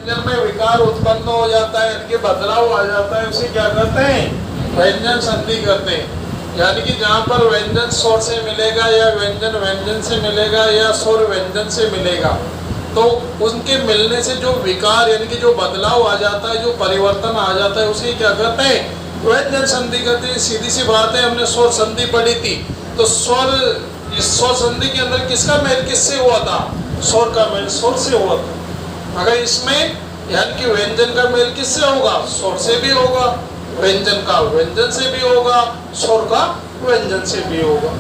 व्यंजन में विकार उत्पन्न हो जाता है, यानी कि बदलाव आ जाता है, उसे क्या कहते हैं? व्यंजन संधि कहते हैं। यानी कि जहाँ पर व्यंजन स्वर से मिलेगा या व्यंजन व्यंजन से मिलेगा या स्वर व्यंजन से मिलेगा, तो उनके मिलने से जो विकार यानी कि जो बदलाव आ जाता है, जो परिवर्तन आ जाता है, उसे क्या कहते हैं? व्यंजन संधि कहते हैं। सीधी सी बात है, हमने स्वर संधि पढ़ी थी, तो स्वर संधि के अंदर किसका मेल किससे हुआ था? स्वर का मेल स्वर से हुआ था। अगर इसमें यानी कि व्यंजन का मेल किससे होगा? स्वर से भी होगा, व्यंजन का व्यंजन से भी होगा, स्वर का व्यंजन से भी होगा।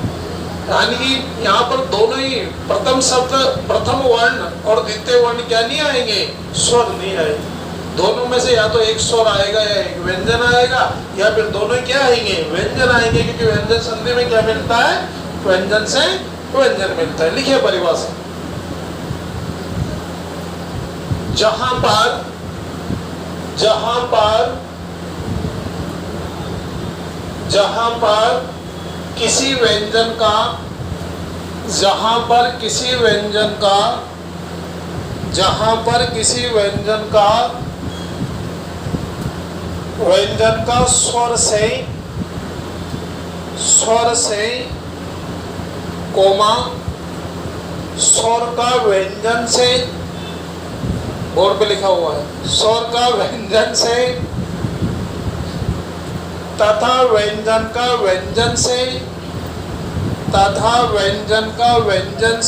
यानी कि यहाँ पर दोनों ही प्रथम शब्द, प्रथम वर्ण और द्वितीय वर्ण क्या नहीं आएंगे? स्वर नहीं आएंगे। दोनों में से या तो एक स्वर आएगा या एक व्यंजन आएगा, या फिर दोनों क्या आएंगे? व्यंजन आएंगे, क्योंकि व्यंजन संधि में क्या मिलता है? व्यंजन से व्यंजन मिलता है। लिखिए परिभाषा। जहां पर किसी व्यंजन का स्वर से कोमा स्वर का व्यंजन से, बोर्ड पे लिखा हुआ है, स्वर का व्यंजन से तथा व्यंजन का व्यंजन से तथा व्यंजन का व्यंजन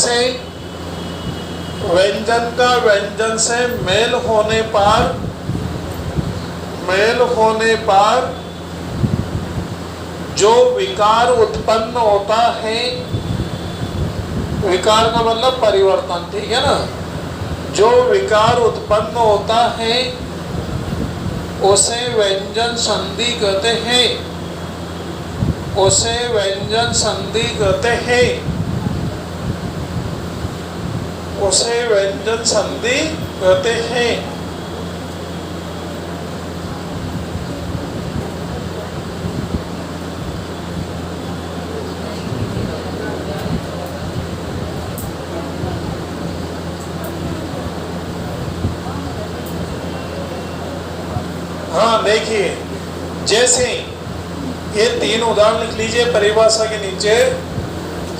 से मेल होने पर जो विकार उत्पन्न होता है, विकार का मतलब परिवर्तन, ठीक है ना? जो विकार उत्पन्न होता है उसे व्यंजन संधि कहते हैं, उसे व्यंजन संधि कहते हैं, उसे व्यंजन संधि कहते हैं। हाँ देखिए, जैसे ये तीन उदाहरण लिख लीजिए परिभाषा के नीचे।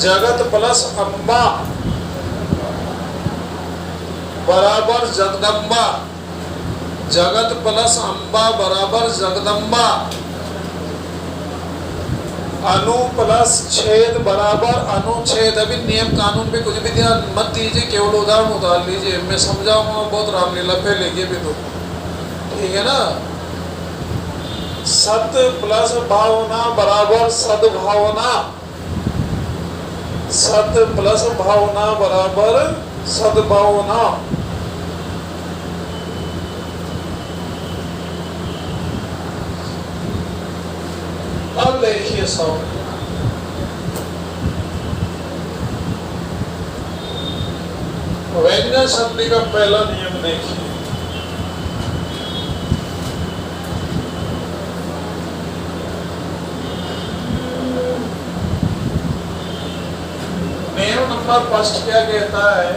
जगत प्लस अम्बा बराबर जगदम्बा, जगत प्लस अम्बा बराबर जगदम्बा, अनु प्लस छेद बराबर अनुच्छेद। अभी नियम कानून पे कुछ भी ध्यान मत दीजिए, केवल उदाहरण उतार लीजिए, मैं समझाऊंगा बहुत रामलीला पे लेके भी तो, ठीक है ना? सत्य प्लस भावना बराबर सद्भावना, सत्य प्लस भावना बराबर सद्भावना। अब देखिए सब, व्यंजन संधि का पहला नियम देखिए। नियम नंबर फर्स्ट क्या कहता है?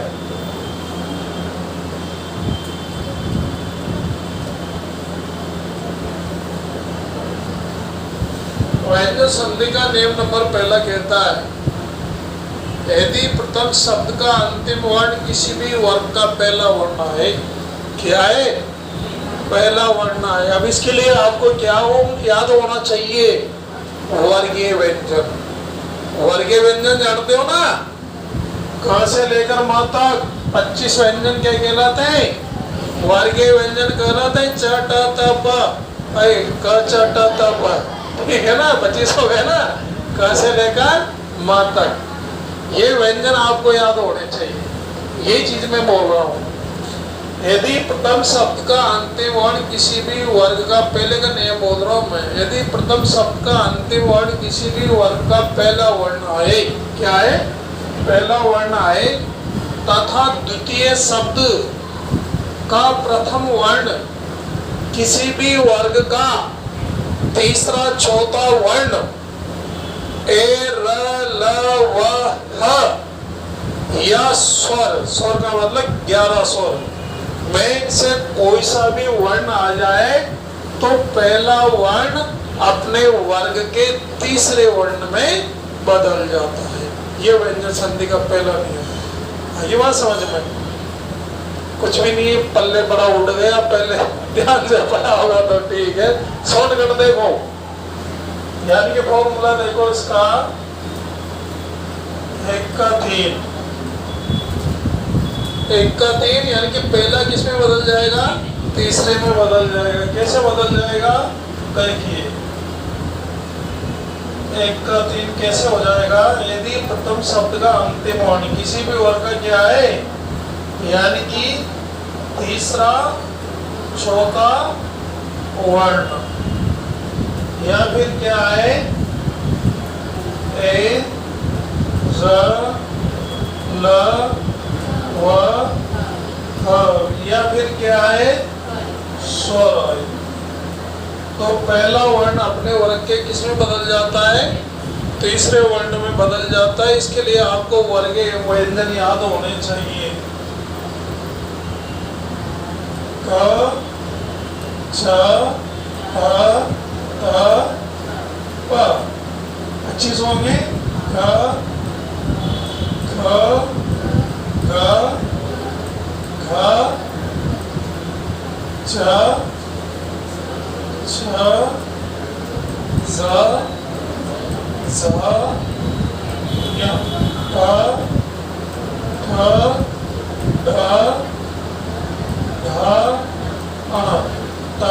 व्यंजन संधि का नियम नंबर पहला कहता है, यदि प्रथम शब्द का अंतिम वर्ण किसी भी वर्ग का पहला वर्ण है, क्या है? पहला वर्ण है। अब इसके लिए आपको क्या याद होना चाहिए? वर्गीय व्यंजन। वर्गीय व्यंजन जानते हो ना? क से लेकर म तक 25 व्यंजन क्या कहलाते हैं? वर्गीय व्यंजन कहलाते हैं। च ट त प, क च ट त प, ठीक है ना? 25 हो गए ना, क से लेकर म तक। ये व्यंजन आपको याद होने चाहिए, ये चीज मैं बोल रहा हूँ। यदि प्रथम शब्द का अंतिम वर्ण किसी भी वर्ग का, पहले का नियम बोल रहा हूँ मैं, यदि प्रथम शब्द का अंतिम वर्ण किसी भी वर्ग का पहला वर्ण आए, क्या है? पहला वर्ण आए, तथा द्वितीय शब्द का प्रथम वर्ण किसी भी वर्ग का तीसरा चौथा वर्ण ए र ल व ह या स्वर, स्वर का मतलब 11 स्वर, में से कोई सा भी वर्ण आ जाए तो पहला वर्ण अपने वर्ग के तीसरे वर्ण में बदल जाता है। ये व्यंजन संधि का पहला नियम है। ये बात समझ में, कुछ भी नहीं, पल्ले बड़ा उड़ गया, पहले ध्यान से पढ़ा होगा तो ठीक है। शॉर्टकट देखो, यानी कि फॉर्मूला देखो इसका, 1 का 3, 1 का 3 यानी कि पहला किस में बदल जाएगा, तीसरे में बदल जाएगा। कैसे बदल जाएगा देखिए, 1 का 3 कैसे हो जाएगा, यदि प्रथम शब्द का अंतिम वर्ण किसी भी वर्ग का क्या है, यानी कि तीसरा चौथा वर्ण, या फिर क्या है, ए ज ल व ह, या फिर क्या है, स्वर। तो पहला वर्ण अपने वर्ग के किस में बदल जाता है, तीसरे वर्ण में बदल जाता है। इसके लिए आपको वर्ग व्यंजन याद होने चाहिए, क छ ठ त प। अच्छी से होंगे, क ख ग घ छ छ ज झ य ट ठ ढ ढ अ त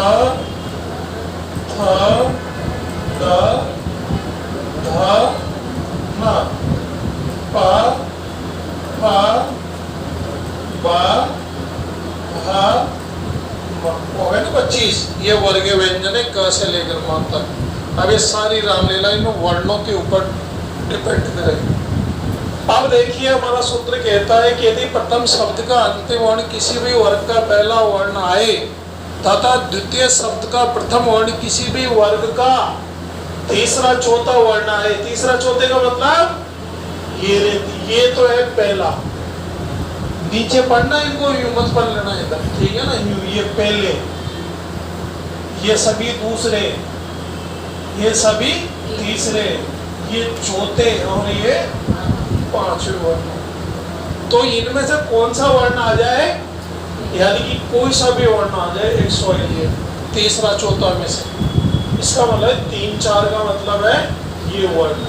थ द ध न प फ ब भ हो गए ना 25। ये वर्ग व्यंजन है क से लेकर मान तक। अब ये सारी रामलीला इन वर्णों के ऊपर डिपेंड करेगी। अब देखिए हमारा सूत्र कहता है कि यदि प्रथम शब्द का अंतिम वर्ण किसी भी वर्ग का पहला वर्ण आए तथा द्वितीय शब्द का प्रथम वर्ण किसी भी वर्ग का तीसरा चौथा वर्ण आए। तीसरा चौथे का मतलब ये तो है पहला, नीचे पढ़ना, इनको यूं मत पढ़ लेना इधर, ठीक है ना, यूं, ये पहले, ये सभी दूसरे, ये सभी तीसरे, ये चौथे और ये पांचवें वर्ण। तो इनमें से कौन सा वर्ण आ जाए, यानी कि कोई सा भी वर्ण आ जाए, 100 तीसरा चौथा में से, इसका मतलब 3 4 का मतलब है ये वर्ण,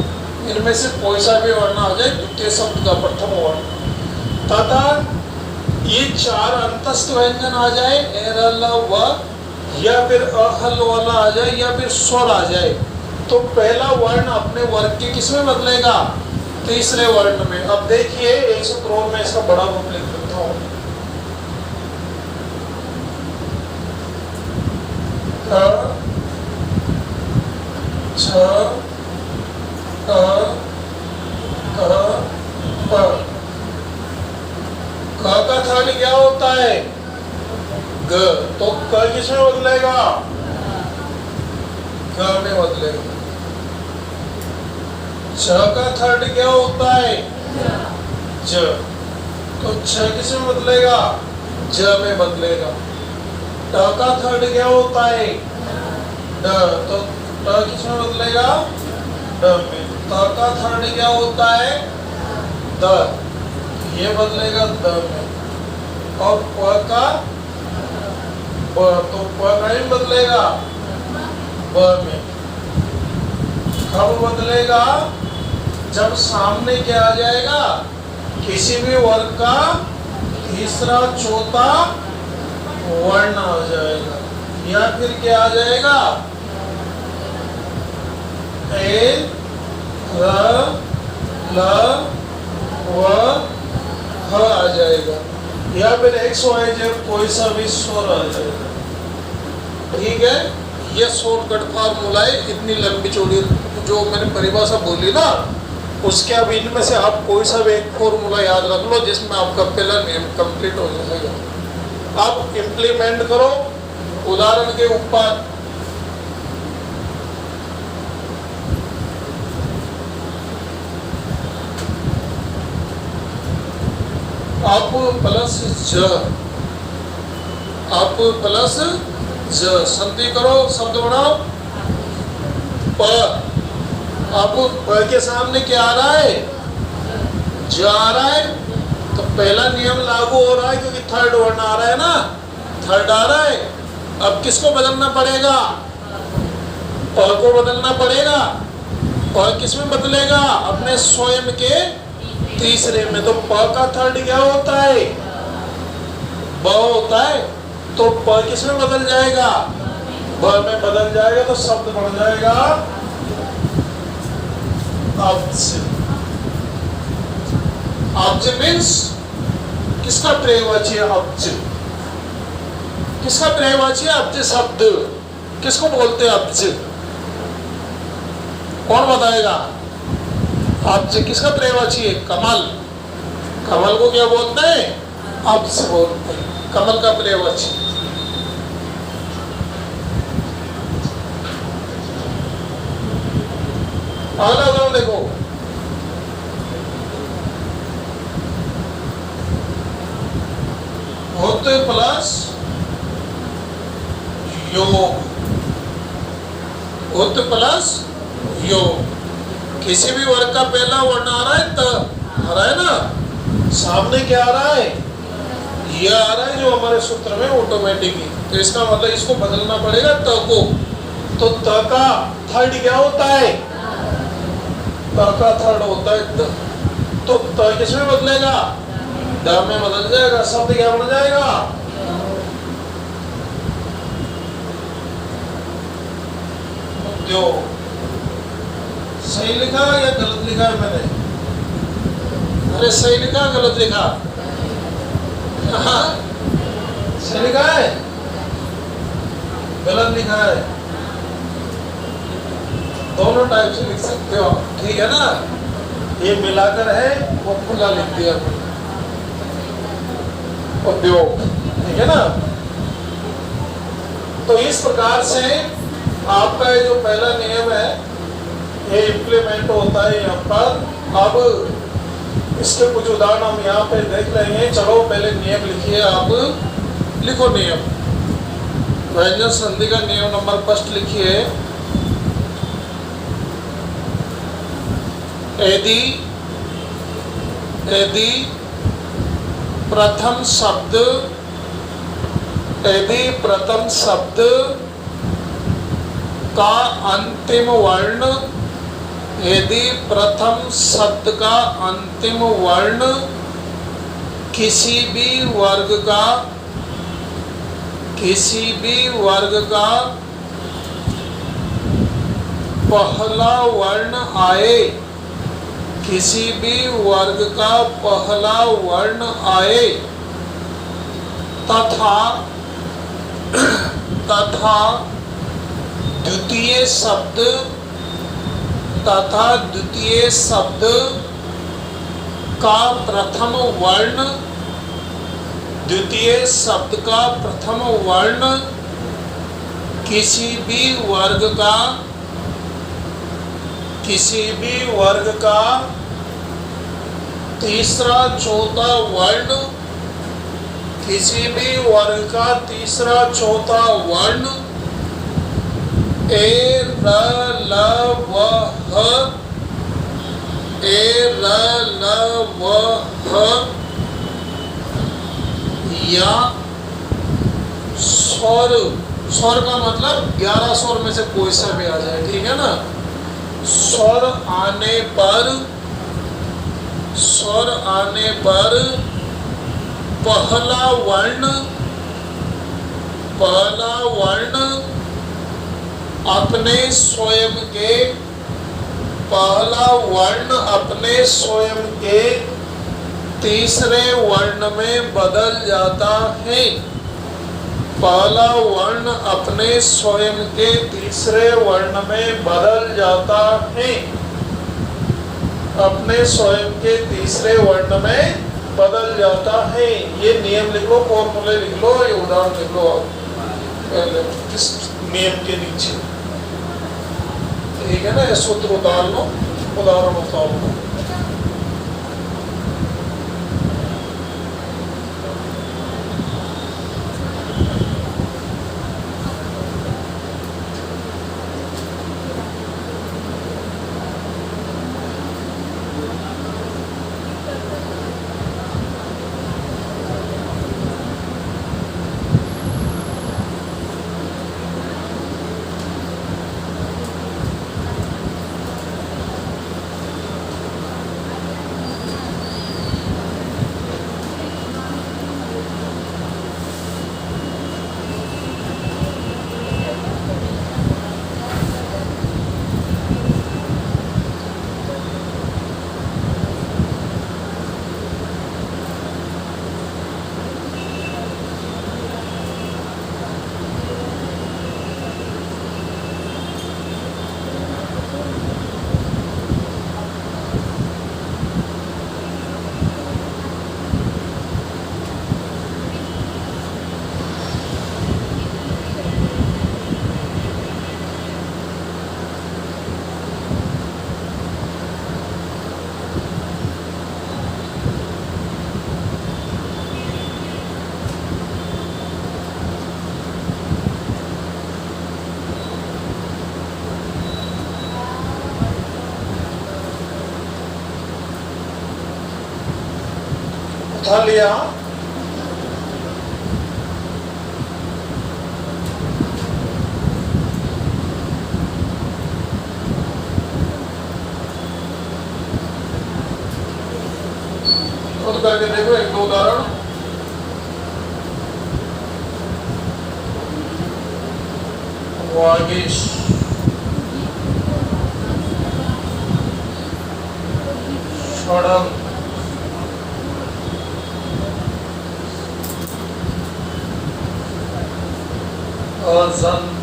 इनमें से कोई सा भी वर्ण आ जाए द्वितीय शब्द का प्रथम वर्ण, तथा ये 4 अंतस्थ व्यंजन आ जाए, एरल व, या फिर अहल वाला आ जाए, या फिर स्वर आ जाए, तो पहला वर्ण अपने वर्ग के किस में बदलेगा, तीसरे वर्ण में। अब देखिए एक सूत्र और मैं इसका बड़ा रूप लिख देता हूँ, क छ क क प। क का थर्ड क्या होता है, ग, तो क किसमें बदलेगा, ग में बदलेगा। छ का थर्ड क्या होता है, ज, तो छ किसमें बदलेगा, ज में बदलेगा। ट का थर्ड क्या होता है, ड, तो ट किसमें बदलेगा, ड में। त का थर्ड क्या होता है, द, ये बदलेगा द में। और प का ब, तो प नहीं बदलेगा, ब में। कब बदलेगा, जब सामने क्या आ जाएगा, किसी भी वर्ग का तीसरा चौथा वर्ण आ जाएगा, या फिर क्या आ जाएगा, ए र ल व ह आ जाएगा, या फिर XYZ कोई सा भी स्वर आ जाएगा। ठीक है, ये शॉर्टकट फार्मूला है। इतनी लंबी चौड़ी जो मैंने परिभाषा बोली ना, उसके अब इनमें से आप कोई सा भी एक फॉर्मूला याद रख लो जिसमें आपका पहला नियम कंप्लीट हो जाएगा। आप इम्प्लीमेंट करो उदाहरण के ऊपर। अब प्लस ज अप प्लस ज, संधि करो, शब्द बनाओ प। अब प के सामने क्या आ रहा है? ज आ रहा है, तो पहला नियम लागू हो रहा है क्योंकि थर्ड वर्ण आ रहा है ना, थर्ड आ रहा है। अब किसको बदलना पड़ेगा? प को बदलना पड़ेगा। प किसमें बदलेगा? अपने स्वयं के तीसरे में। तो प का थर्ड क्या होता है? ब होता है। तो प किसमें बदल जाएगा? ब में बदल जाएगा, तो शब्द बन जाएगा अब्ज। अब्ज मीन्स किसका पर्यायवाची है? अब्ज। किसका पर्यायवाची है? अब्ज शब्द। किसको बोलते हैं अब्ज? कौन बताएगा? अब्ज किसका पर्यायवाची है? कमल। कमल को क्या बोलते हैं? अब्ज बोलते हैं, कमल का पर्यायवाची। अगला उदाहरण देखो, उत प्लस योग। उत प्लस योग। किसी भी वर्ग का पहला वर्ण आ रहा है त आ रहा है ना, सामने क्या आ रहा है? यह आ रहा है जो हमारे सूत्र में ऑटोमेटिकली। तो इसका मतलब इसको बदलना पड़ेगा त को। तो त का थर्ड क्या होता है? त का थर्ड होता है द। तो त किसमें बदलेगा? द में बदल जाएगा। शब्द क्या बन जाएगा? उद्योग। सही लिखा या गलत लिखा है मैंने? अरे सही लिखा गलत लिखा? सही लिखा है, गलत लिखा है? दोनों टाइप से लिख सकते हो, ठीक है ना। ये मिलाकर है, वो खुला लिख दिया उद्योग, ठीक है ना। तो इस प्रकार से आपका ये जो पहला नियम है ये इम्प्लीमेंट होता है यहाँ पर। अब इसके कुछ उदाहरण हम यहाँ पे देख लेंगे। चलो पहले नियम लिखिए, आप लिखो नियम। व्यंजन संधि का नियम नंबर फर्स्ट लिखिए। यदि यदि प्रथम शब्द का अंतिम वर्ण, यदि प्रथम शब्द का अंतिम वर्ण किसी भी वर्ग का पहला वर्ण आए, किसी भी वर्ग का पहला वर्ण आए तथा द्वितीय शब्द का प्रथम वर्ण, द्वितीय शब्द का प्रथम वर्ण किसी भी वर्ग का तीसरा चौथा वर्ण, किसी भी वर्ग का तीसरा चौथा वर्ण ए र ल व ह या स्वर का मतलब 11 स्वर में से कोई सा भी आ जाए, ठीक है ना। स्वर आने पर पहला वर्ण अपने स्वयं के तीसरे वर्ण में बदल जाता है। पहला वर्ण अपने स्वयं के तीसरे वर्ण में बदल जाता है। अपने स्वयं के तीसरे वर्ण में बदल जाता है। ये नियम लिख लो, फॉर्मूले लिख लो, ये उदाहरण लिख लो आप पहले इस नियम के नीचे, ठीक है ना। ये सूत्र उतार लो, उदाहरण उतार लो। था लिया खुद करके देखो एक दो उदाहरण। वागीश, षडंग, अजंत,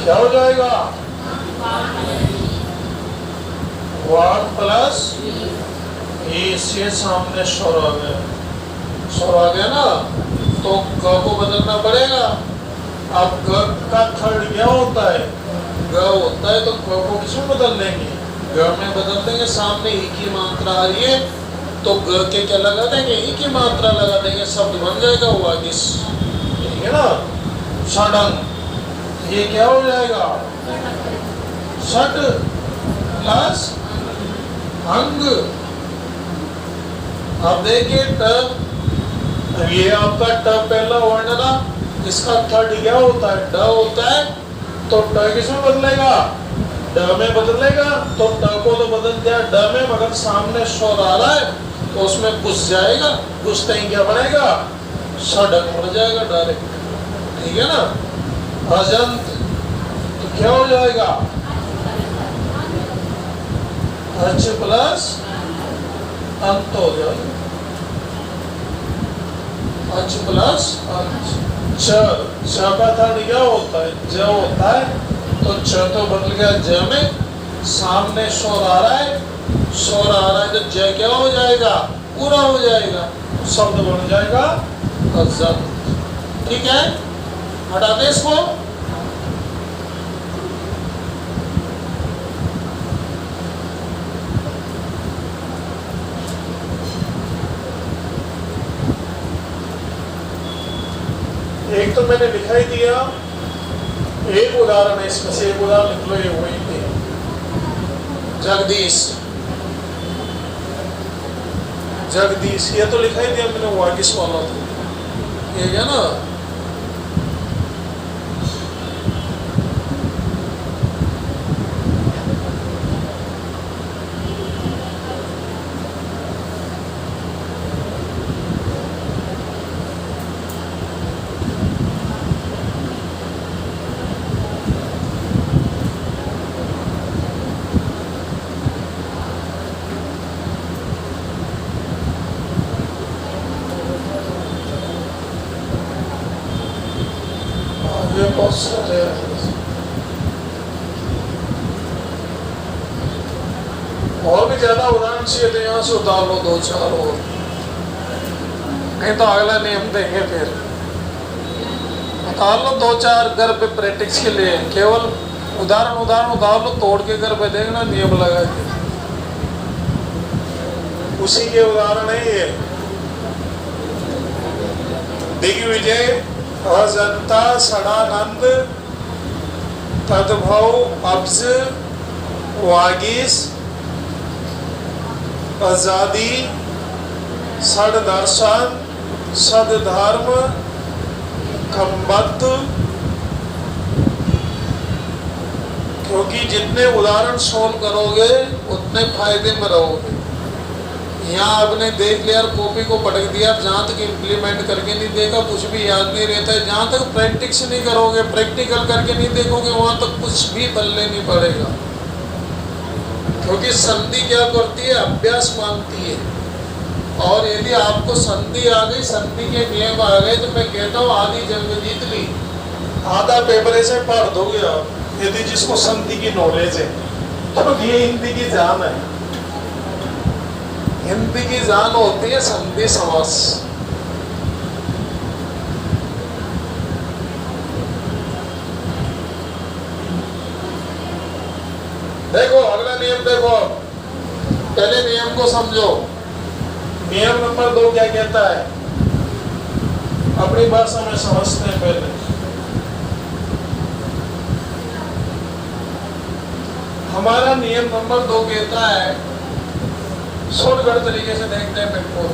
क्या हो जाएगा? वाग प्लस इसके सामने स्वर आ गया, स्वर आ गया ना, तो ग को बदलना पड़ेगा। अब ग का थर्ड क्या होता है? ग होता है, तो ग को किसमें बदल देंगे? ग में बदल देंगे। सामने ई की मात्रा आ रही है तो ग के क्या लगा देंगे? ई की मात्रा लगा देंगे, शब्द बन जाएगा वागिस। ठीक है ना? षडंग, ये क्या हो जाएगा? षड प्लस अंग। अब देखिए ट, ये आपका ट पहला वर्ण ना, इसका थर्ड क्या होता है? ड होता है, तो ट किसमें बदलेगा? ड में बदलेगा। तो ट को तो बदल दिया ड में, मगर सामने स्वर आ रहा है तो उसमें घुस जाएगा। घुसते ही क्या बनेगा? षडंग बन जाएगा डायरेक्ट। ठीक है ना? अजंत, तो क्या हो जाएगा? अच प्लस अंत हो जाएगा। अच प्लस अंत। च का था क्या होता है? ज होता है, तो च तो बदल गया ज में, सामने स्वर आ रहा है, स्वर आ रहा है तो ज क्या हो जाएगा? पूरा हो जाएगा, शब्द बन जाएगा अजंत। ठीक है, हटा दे इसको। एक तो मैंने लिखा ही दिया, एक उदाहरण है इसमें से, एक उदाहरण लिख लो, ये वही थे। जगदीश, जगदीश, ये तो लिखा ही दिया मैंने, वागिस वाला था ये है ना। ये बहुत सारे और भी ज्यादा उदाहरण चाहिए तो यहाँ से उतार लो दो चार और, नहीं तो अगला नियम देंगे फिर। उतार लो दो चार घर पे प्रैक्टिस के लिए, केवल उदाहरण उतार लो, तोड़ के घर पे देखना नियम लगा के। उसी के उदाहरण है ये। दिग्विजय, अजंता, षडानंद, तद्भव, अब्ज, वागीश, आजादी, षड दर्शन, सदधर्म, खम्बत। क्योंकि जितने उदाहरण सोल्व करोगे उतने फायदे में रहोगे। यहाँ आपने देख लिया, कॉपी को पटक दिया, जहाँ तक इम्प्लीमेंट करके नहीं देखा कुछ भी याद नहीं रहता है। जहाँ तक प्रैक्टिस नहीं करोगे, प्रैक्टिकल करके नहीं देखोगे, वहाँ तक कुछ भी बल्ले नहीं पड़ेगा। क्योंकि संधि क्या करती है? अभ्यास मांगती है। और यदि आपको संधि आ गई, संधि के नियम आ गए, तो मैं कहता हूँ आधी जंग जीत ली। आधा पेपर ऐसे पढ़ दोगे आप, यदि जिसको संधि की नॉलेज है। तो ये हिंदी की जान है, हिंदी की जान होती है संधि समास। देखो अगला नियम देखो, पहले नियम को समझो। नियम नंबर 2 क्या कहता है, अपनी भाषा में समझते हैं पहले। हमारा नियम नंबर 2 कहता है, शॉर्टकट तरीके से देखते हैं बिल्कुल।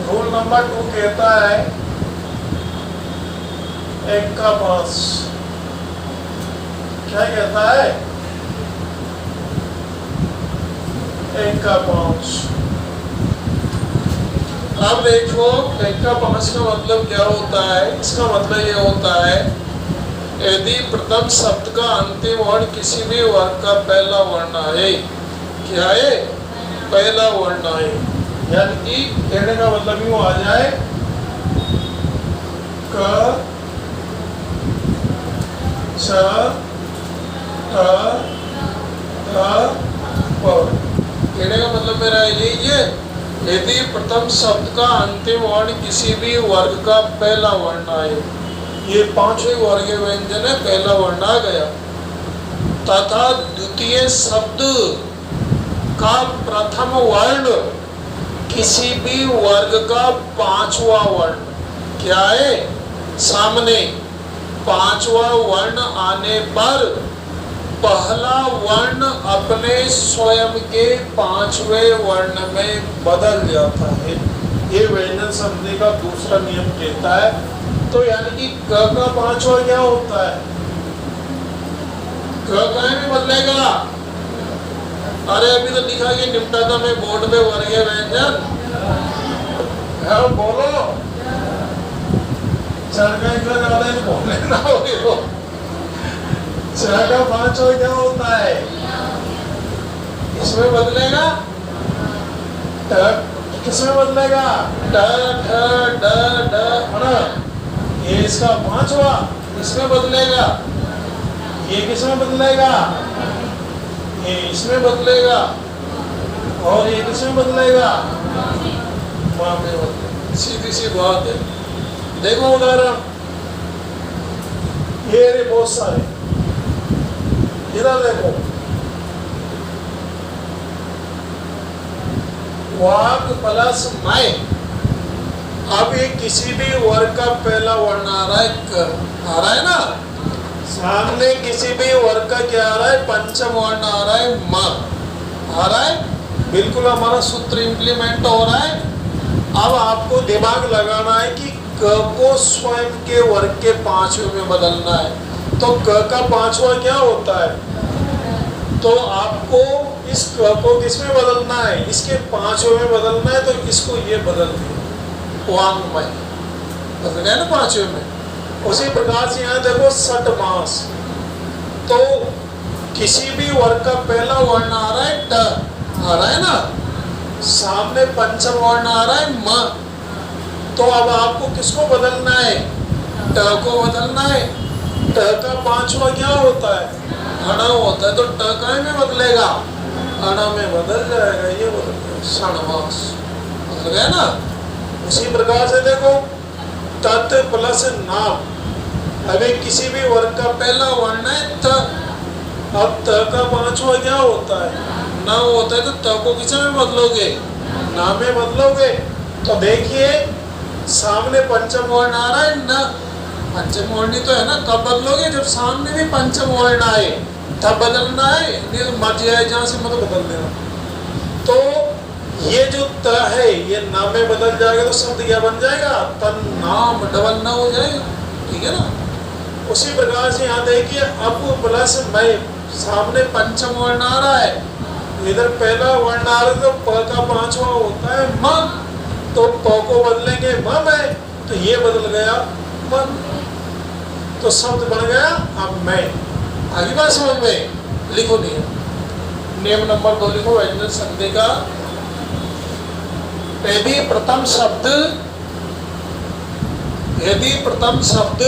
रूल नंबर 2 कहता है 1 का 5। क्या कहता है? 1 का 5। अब देखो 1 का 5 का मतलब क्या होता है? इसका मतलब ये होता है, यदि प्रथम शब्द का अंतिम वर्ण किसी भी वर्ग का पहला वर्ण है, क्या है? पहला वर्ण है। यानी कि कहने का मतलब यूं आ जाए, क छ ठ ठ प। कहने का मतलब मेरा यही है, यदि प्रथम शब्द का अंतिम वर्ण किसी भी वर्ग का पहला वर्ण है, ये 5वें वर्गीय व्यंजन है, पहला वर्ण आ गया, तथा द्वितीय शब्द का प्रथम वर्ण किसी भी वर्ग का 5वां वर्ण, क्या है? सामने 5वां वर्ण आने पर पहला वर्ण अपने स्वयं के 5वें वर्ण में बदल जाता है। ये व्यंजन संधि का दूसरा नियम कहता है। तो यानी कि क का 5वां क्या होता है? क का में बदलेगा। अरे अभी तो लिखा कि निपटाता में बोर्ड पे वर्गीय व्यंजन है, बोलो बोलने ना हो। 6 का 5वां क्या होता है? इसमें बदलेगा ट, किसमें बदलेगा? ट ठ ड ड है ना। ये इसका 5वां इसमें बदलेगा, ये किसमें बदलेगा? ये इसमें बदलेगा, और ये किसमें बदलेगा? वहां पे बदलेगा। सीधी सी बात है। देखो उदाहरण, ये रे बहुत सारे, इधर देखो, वाक प्लस मैं। अब ये किसी भी वर्ग का पहला वर्ण आ रहा है, आ रहा है ना। सामने किसी भी वर्ग का क्या आ रहा है? पंचम वर्ण आ रहा है, म आ रहा है। बिल्कुल हमारा सूत्र इंप्लीमेंट हो रहा है। अब आपको दिमाग लगाना है कि क को स्वयं के वर्ग के 5वें में बदलना है। तो क का 5वां क्या होता है? तो आपको इस क को किसमें बदलना है? इसके 5वें में बदलना है। तो इसको ये बदल दिया, वांग्मय बदल गया ना 5वें में। उसी प्रकार से यहाँ देखो सट मास, तो किसी भी वर्ग का पहला वर्ण आ रहा है ट, आ रहा है ना। सामने पंचम वर्ण आ रहा है म। तो अब आपको किसको बदलना है? ट को बदलना है। ट का 5वां क्या होता है? अण होता है। तो ट का में बदलेगा, अण में बदल जाएगा, ये बदल जाएगा, षणमास बदल गया ना। उसी प्रकार से देखो तत् प्लस नाम। अभी किसी भी वर्ग का पहला वर्ण है त। अब त का 5वां क्या होता है? न होता है। तो त को किस में बदलोगे? ना में बदलोगे। तो देखिए सामने पंचम वर्ण आ रहा है न, पंचम वर्ण तो है ना। कब बदलोगे? जब सामने भी पंचम वर्ण आए तब बदलना है। नहीं तो मर्जी आए जहां से मतलब बदल देना। तो ये जो त है ये ना में बदल जाएगा, तो शब्द क्या बन जाएगा? तन नाम, डबल ना हो जाएगा, ठीक है ना। उसी प्रकार से यहाँ देखिए, अब प्लस मैं, सामने पंचम वर्ण आ रहा है, इधर पहला वर्ण आ रहा है, तो प का 5वां होता है म। तो प को बदलेंगे म में, तो ये बदल गया मन, तो शब्द बन गया अब मैं। आगे बात समझ में? लिखो नियम नंबर 2 लिखो, व्यंजन संधि का यदि प्रथम शब्द, यदि प्रथम शब्द,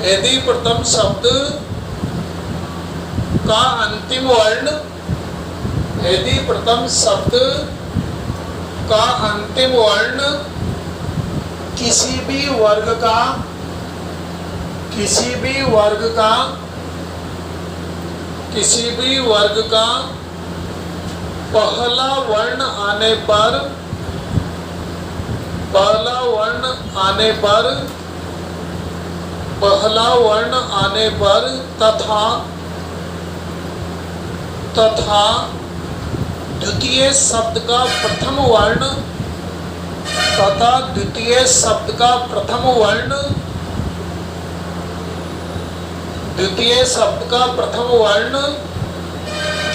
यदि प्रथम शब्द का अंतिम वर्ण, यदि प्रथम शब्द का अंतिम वर्ण किसी भी वर्ग का, किसी भी वर्ग का पहला वर्ण आने पर तथा द्वितीय शब्द का प्रथम वर्ण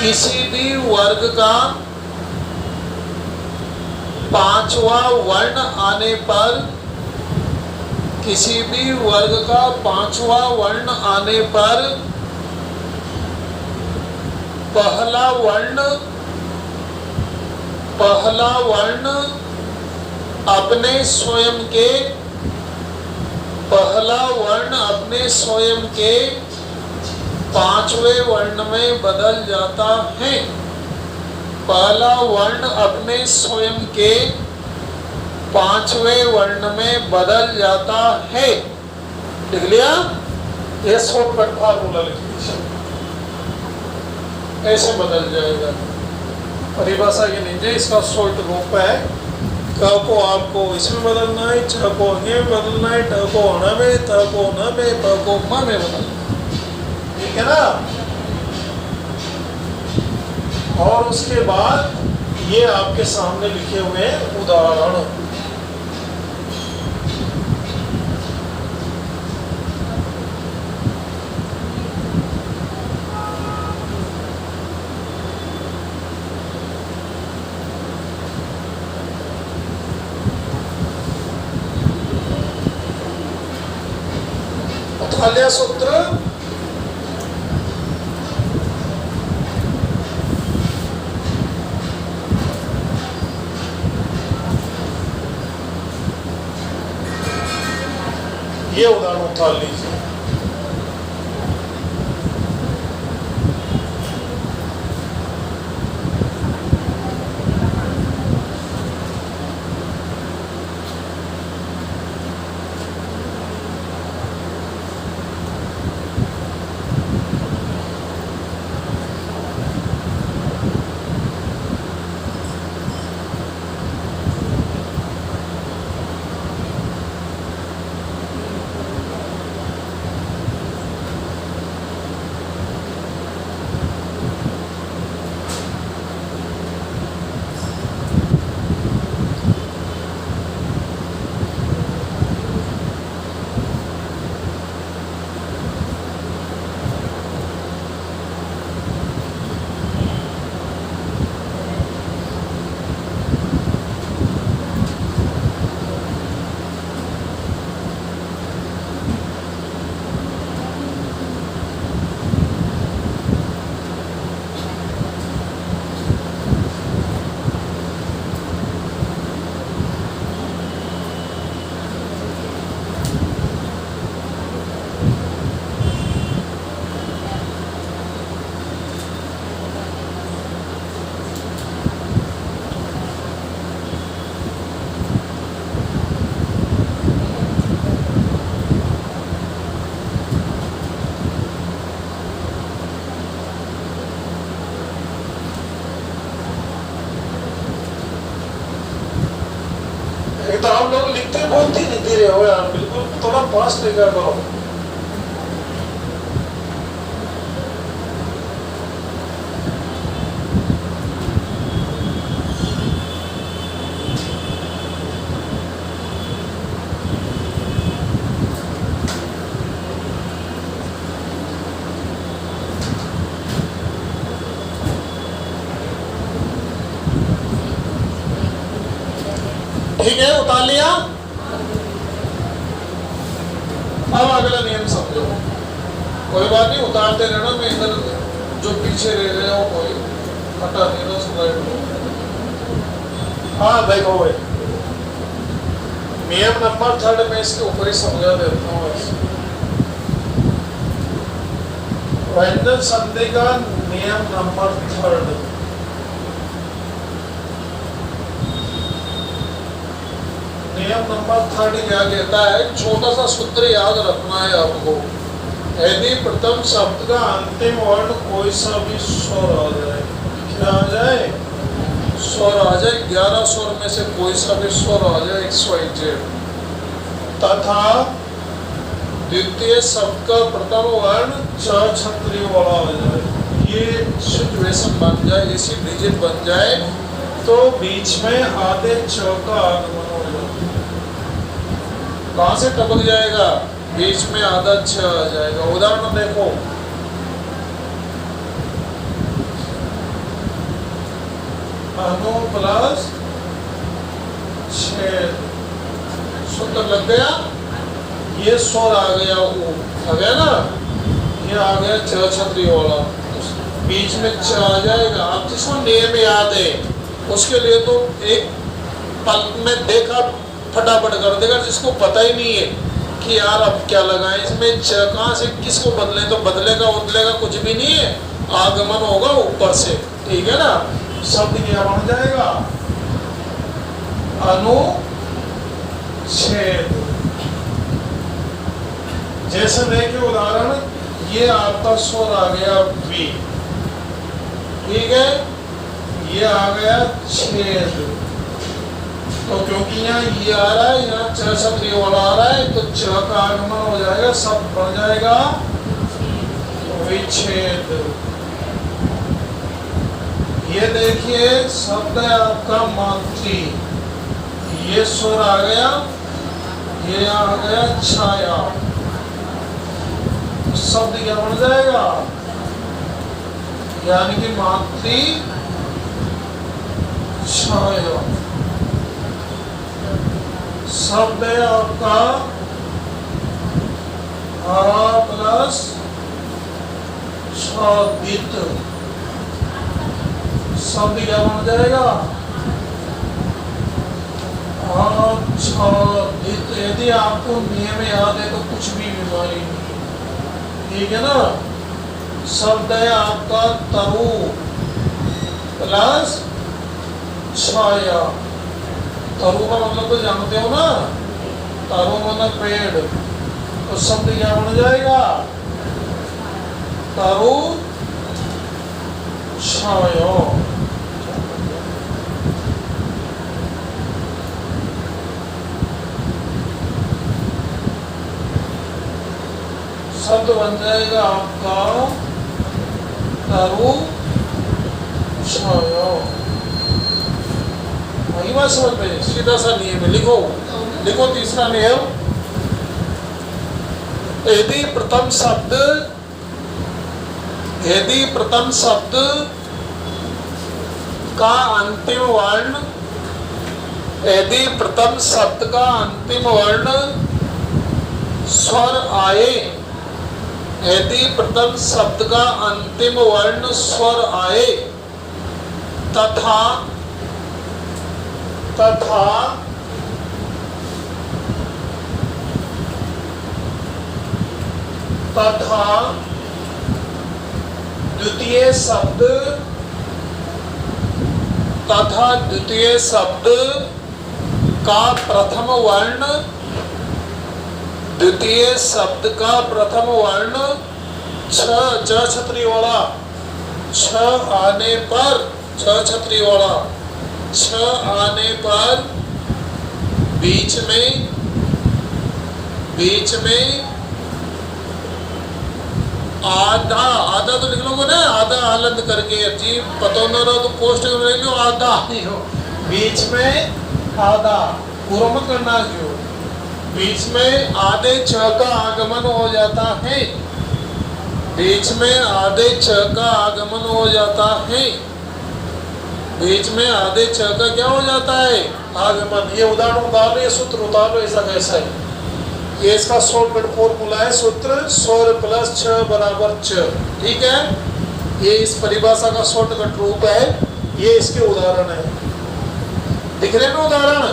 किसी भी वर्ग का पांचवा वर्ण आने पर पहला वर्ण अपने स्वयं के पांचवें वर्ण में बदल जाता है। पहला वर्ण अपने स्वयं के पांचवें वर्ण में बदल जाता है। लिख लिया? ये शॉर्टकट फार्मूला लिख लीजिए, ऐसे बदल जाएगा। परिभाषा ये नहीं, इसका शॉर्ट रूप है। क को आपको इसमें बदलना है, च को ये में बदलना है, ट को न में, त को न में, प को म में बदलना है। ठीक है ना? और उसके बाद ये आपके सामने लिखे हुए उदाहरण। उत्थाल्य सूत्र ये उदाहरण उठा लीजिए। तो आप लोग लिखते बहुत ही धीरे हो यार, बिल्कुल थोड़ा फास्ट लिखा करो। ठीक है, उतार लिया। अब अगला नियम समझो। कोई बात नहीं, उतारते रहना। मैं इधर जो पीछे रह रहे हो कोई हटा नहीं रहा, स्लाइड लो। हाँ देखो भाई, नियम नंबर 3 में इसके ऊपर ही समझा देता हूँ। व्यंजन संधि का नियम नंबर 3। नियम नंबर 3 क्या कहता है? छोटा सा सूत्र याद रखना है आपको। यदि प्रथम शब्द का अंतिम वर्ण कोई सा भी स्वर आ जाए, क्या आ जाए? स्वर आ जाए, 11 स्वर में से कोई सा भी स्वर आ जाए, XYZ, तथा द्वितीय शब्द का प्रथम वर्ण च छत्री वाला हो जाए, ये सिचुएशन बन जाए, ऐसी डिजिट बन जाए, तो बीच में आधे च का आगमन हो जाए। कहां से टपक जाएगा? बीच में आधा छ आ जाएगा। उदाहरण देखो, अनु प्लस छेद, सूत्र लग गया। ये स्वर आ गया, ओ आ गया ना, ये आ गया च छत्री वाला, बीच में च आ जाएगा। आप जिसको नियम याद है उसके लिए तो एक पल में देखा फटाफट कर देगा, जिसको पता ही नहीं है कि यार अब क्या लगाएं इसमें, च कहाँ से किसको बदले, तो बदलेगा उदलेगा कुछ भी नहीं है, आगमन होगा ऊपर से, ठीक है ना। शब्द क्या बन जाएगा? अनुच्छेद। जैसे देखिए उदाहरण, ये आपका स्वर आ गया वी, ठीक है, ये आ गया छेद, तो क्योंकि यहाँ ये आ रहा है, यहाँ च छत्री वाला आ रहा है, तो च का आगमन हो जाएगा, सब बन जाएगा विच्छेद। ये देखिए शब्द है आपका मातृ, ये स्वर आ गया, ये आ गया छाया, शब्द क्या बन जाएगा? यानी कि मातृ छाया। शब्द है आपका हरा प्लस छादित, शब्द क्या बन जाएगा? आच्छादित। यदि आपको नियम याद है तो कुछ भी बीमारी नहीं, ठीक है ना। शब्द है आपका तरु प्लस छाया। तरु का मतलब तो जानते हो ना, तरु मतलब पेड़, तो शब्द क्या बन जाएगा? तरु छाया। शब्द बन जाएगा आपका तरु छाया। वही बात समझ में, सीधा सा नियम है, लिखो लिखो। तीसरा नियम, यदि प्रथम शब्द का अंतिम वर्ण, यदि प्रथम शब्द का अंतिम वर्ण स्वर आए, यदि प्रथम शब्द का अंतिम वर्ण स्वर आए, तथा द्वितीय शब्द का प्रथम वर्ण, द्वितीय शब्द का प्रथम वर्ण छ छत्री वाला, छ आने पर, छ छत्री वाला, छ आने पर बीच में आधा तो लिख लोगे ना, आधा हलंद करके, जी पता ना रहो तो पोस्ट कर लो, आधा नहीं हो, बीच में आधा, पूरा मत करना, जो बीच में आधे छ का आगमन हो जाता है, बीच में आधे छ का आगमन हो जाता है, बीच में आधे छ का क्या हो जाता है? आगमन। ये उदाहरण उतार लो, ये सूत्र उतार लो, ऐसा कैसा है, ये इसका शॉर्टकट फॉर्मूला है, सूत्र स्वर प्लस छ बराबर च, ठीक है। ये इस परिभाषा का शॉर्टकट रूप है, ये इसके उदाहरण है, दिख रहे ना उदाहरण,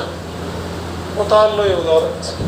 उतार लो ये उदाहरण।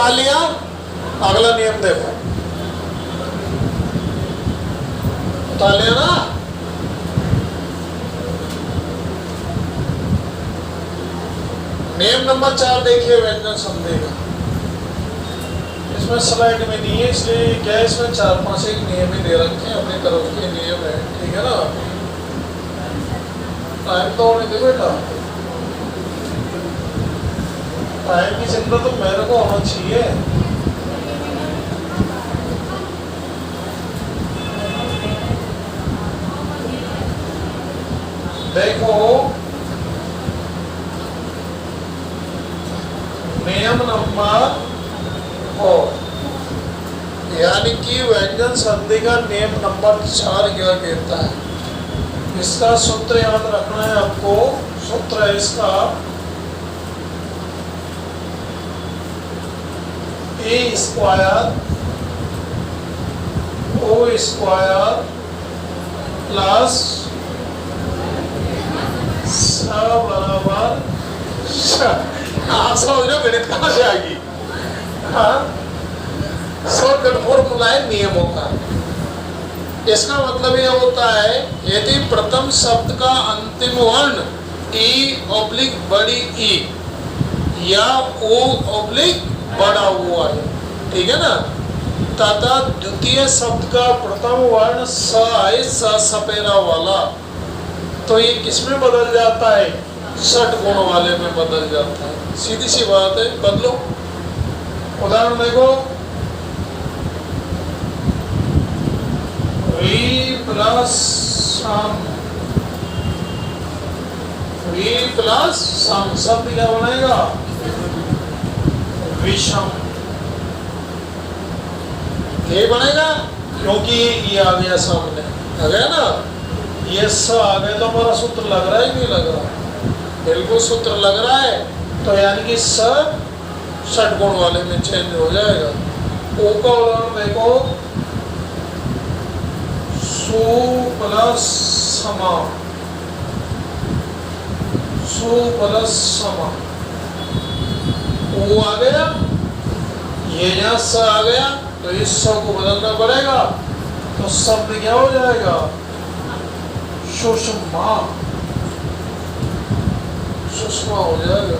उठा लिया, अगला नियम देखो, उठा लिया ना। नियम नंबर 4 देखिए व्यंजन संधि का। इसमें स्लाइड में नहीं है, इसलिए क्या है, इसमें 4-5 एक नियम ही दे रखे हैं, अपनी तरफ के नियम है, ठीक है ना। टाइम तो होने दे बेटा, टाइम की चिंता तो मेरे को होना चाहिए। देखो नियम नंबर 4, यानी कि व्यंजन संधि का नियम नंबर 4 क्या कहता है, इसका सूत्र याद रखना है आपको। सूत्र है इसका ए स्क्वायर ओ स्क्वायर प्लस बराबर समझ लो गणित कहां से आएगी। हाँ, शॉर्टकट फॉर्मूला है नियमों का। इसका मतलब यह होता है, यदि प्रथम शब्द का अंतिम वर्ण ई ऑब्लिक बड़ी ई या ओ ऑब्लिक बड़ा हुआ है, ठीक है ना, तथा द्वितीय शब्द का प्रथम वर्ण स है, स सपेरा वाला, तो ये किसमें बदल जाता है, षट गुण वाले में बदल जाता है। सीधी सी बात है, बदलो। उदाहरण देखो, वी प्लस सम शब्द क्या बनेगा, विषम। ये बनेगा क्योंकि ये आ गया सामने, आ गया ना, ये स आ गया, तो हमारा सूत्र लग रहा है नहीं लग रहा, बिल्कुल सूत्र लग रहा है। तो यानी कि स षट गुण वाले में चेंज हो जाएगा। ओ का उदाहरण देखो, सु प्लस समा, सु प्लस समा, ओ आ गया, ये यहाँ स आ गया, तो इस स को बदलना पड़ेगा, तो शब्द क्या हो जाएगा, सुषमा, सुषमा हो जाएगा।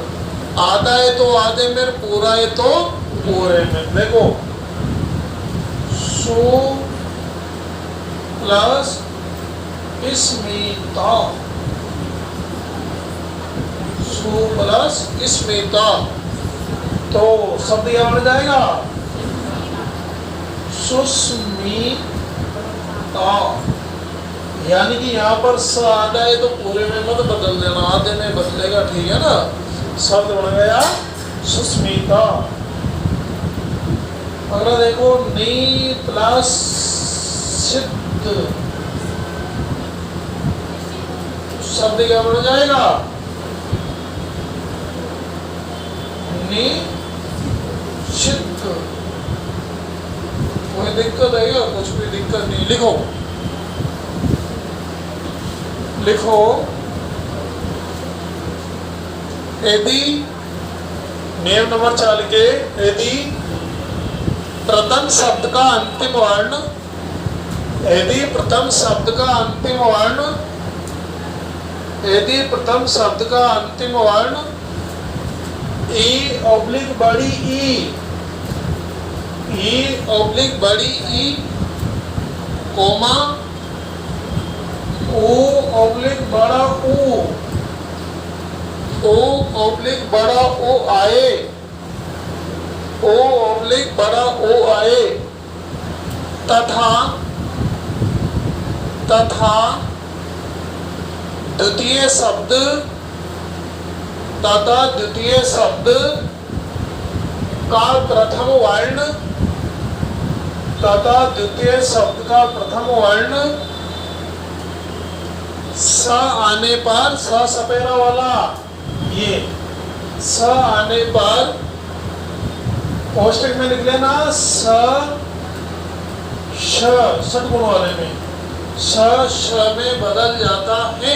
आधा है तो आधे में, पूरा है तो पूरे में। देखो सु प्लस स्मिता, सु प्लस स्मिता, तो शब्द क्या बन जाएगा, सुस्मिता। यानी कि यहाँ पर स आधा है तो पूरे में मत बदल देना, आधे में बदलेगा, ठीक है ना। शब्द बन गया सुस्मिता। अगला देखो, नी प्लस सिद्ध, शब्द क्या बन जाएगा, नी सिद्ध। कोई दिक्कत है क्या, कुछ भी दिक्कत नहीं। लिखो लिखो, यदि नियम नंबर 4 के, यदि प्रथम शब्द का अंतिम वर्ण, यदि प्रथम शब्द का अंतिम वर्ण, यदि प्रथम शब्द का अंतिम वर्ण ई ऑब्लिक बड़ी ई ऑब्लिक बड़ी ई कोमा ओ ऑब्लिक बड़ा ओ ऑब्लिक बड़ा ओ आए, ओ ऑब्लिक बड़ा ओ आए, तथा तथा द्वितीय शब्द, तथा द्वितीय शब्द का प्रथम वर्ण, तथा द्वितीय शब्द का प्रथम वर्ण स आने पर, स सपेरा वाला, ये स आने पर कोष्टक में लिख लेना, स श षट गुण वाले में, स श में बदल जाता है,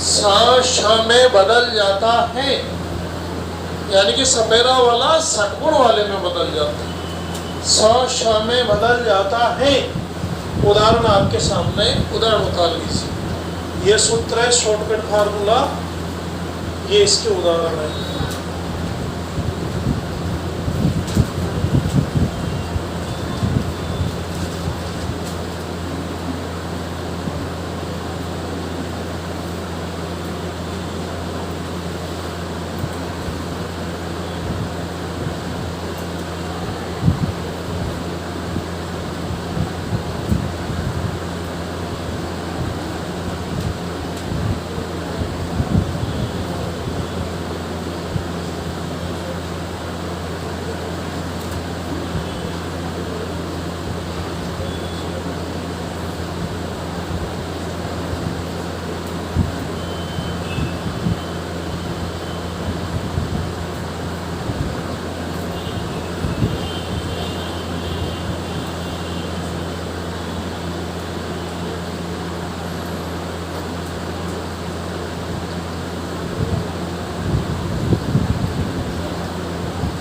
स श में बदल जाता है। यानी कि सपेरा वाला षटगुण वाले में बदल जाता है, स श में बदल जाता है। उदाहरण आपके सामने उदाहरण बता लीजिए। ये सूत्र है शॉर्टकट फार्मूला, ये इसके उदाहरण है।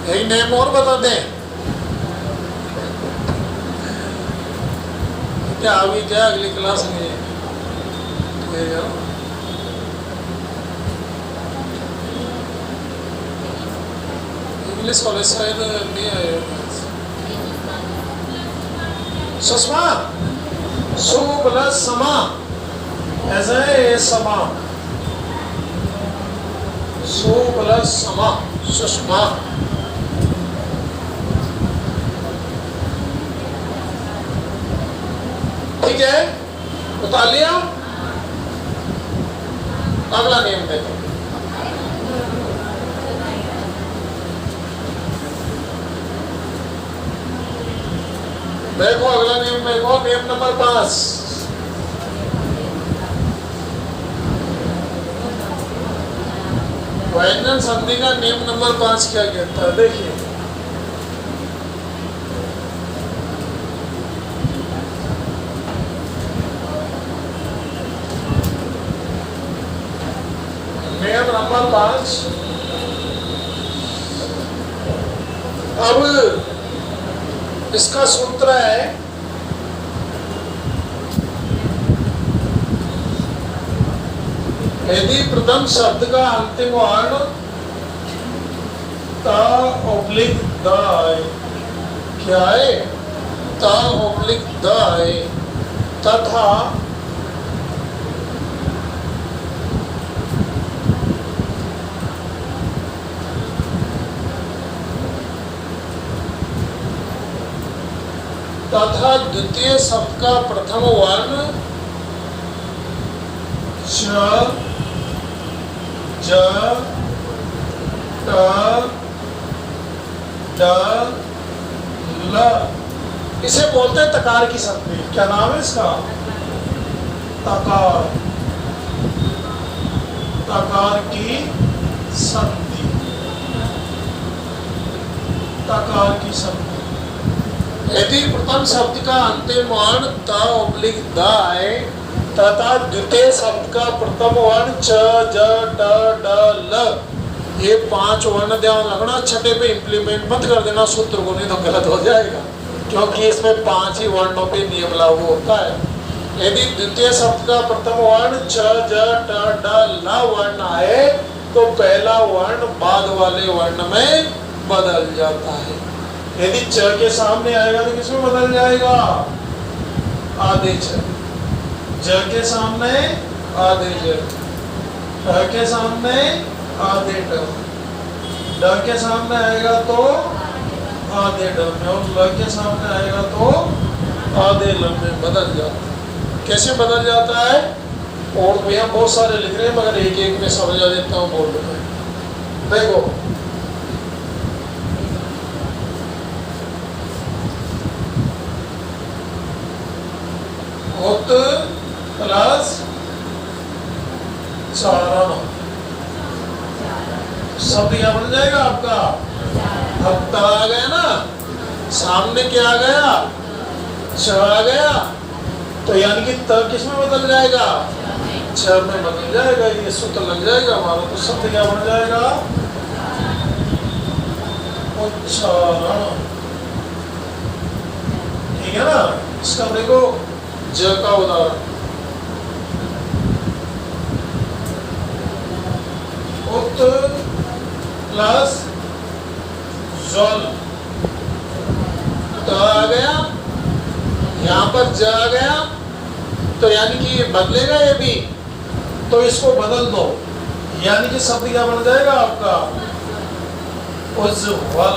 यही नेम और बता दें क्या? अभी क्या अगली क्लास में इंग्लिश कॉलेज शायद नहीं आए। सुषमा, सु प्लस समा, ऐसा है ये समा, सु प्लस समा, सुषमा। ठीक है, बता लिया। अगला नियम देखो, देखो अगला नियम देखो, नियम नंबर 5। व्यंजन संधि का नियम नंबर 5 क्या कहता है? देखिए, नियम नंबर 5। अब इसका सूत्र है यदि प्रथम शब्द का अंतिम वर्ण ता ऑब्लिक द है, क्या है? ता ऑब्लिक द है, तथा तथा द्वितीय शब्द का प्रथम वर्ण च, ज, ट, ड, ल, इसे बोलते हैं तकार की संधि। क्या नाम है इसका? तकार, तकार की संधि, तकार की संधि। यदि प्रथम शब्द का अंतिम वर्ण त ऑब्लिक द है तथा द्वितीय शब्द का प्रथम वर्ण च, ज, ट, ड, ल, ये 5 वर्ण ध्यान रखना। छठे पे इंप्लीमेंट मत कर देना सूत्र को, नहीं तो गलत हो जाएगा, क्योंकि इसमें 5 ही वर्णों पे नियम लागू होता है। यदि द्वितीय शब्द का प्रथम वर्ण च, ज, ट, ड, ल वर्ण है तो पहला वर्ण बाद वाले वर्ण में बदल जाता है। यदि च के सामने आएगा तो किसमें बदल जाएगा? आधे च। ज के सामने आधे ज, ट के सामने आधे ट, ड के सामने आएगा तो आधे ड में, और ल के सामने आएगा तो आधे ल में बदल जाता है। कैसे बदल जाता है? और भैया बहुत सारे लिख रहे हैं मगर एक एक में समझा देता हूँ, बोल रहे हैं। देखो, उत प्लस चारण, शब्द क्या बन जाएगा आपका? अब आ गया ना, सामने क्या आ गया? छ आ गया, तो यानी कि त किस में बदल जाएगा? छ में बदल जाएगा। ये सूत्र लग जाएगा हमारा, तो शब्द क्या बन जाएगा? उच्चारण, ठीक है ना। इसका देखो ज का उदाहरण, उत प्लस जल, तो आ गया, यहाँ पर ज आ गया, तो यानी कि बदलेगा ये भी, तो इसको बदल दो, यानी कि शब्द क्या बन जाएगा आपका उज्ज्वल।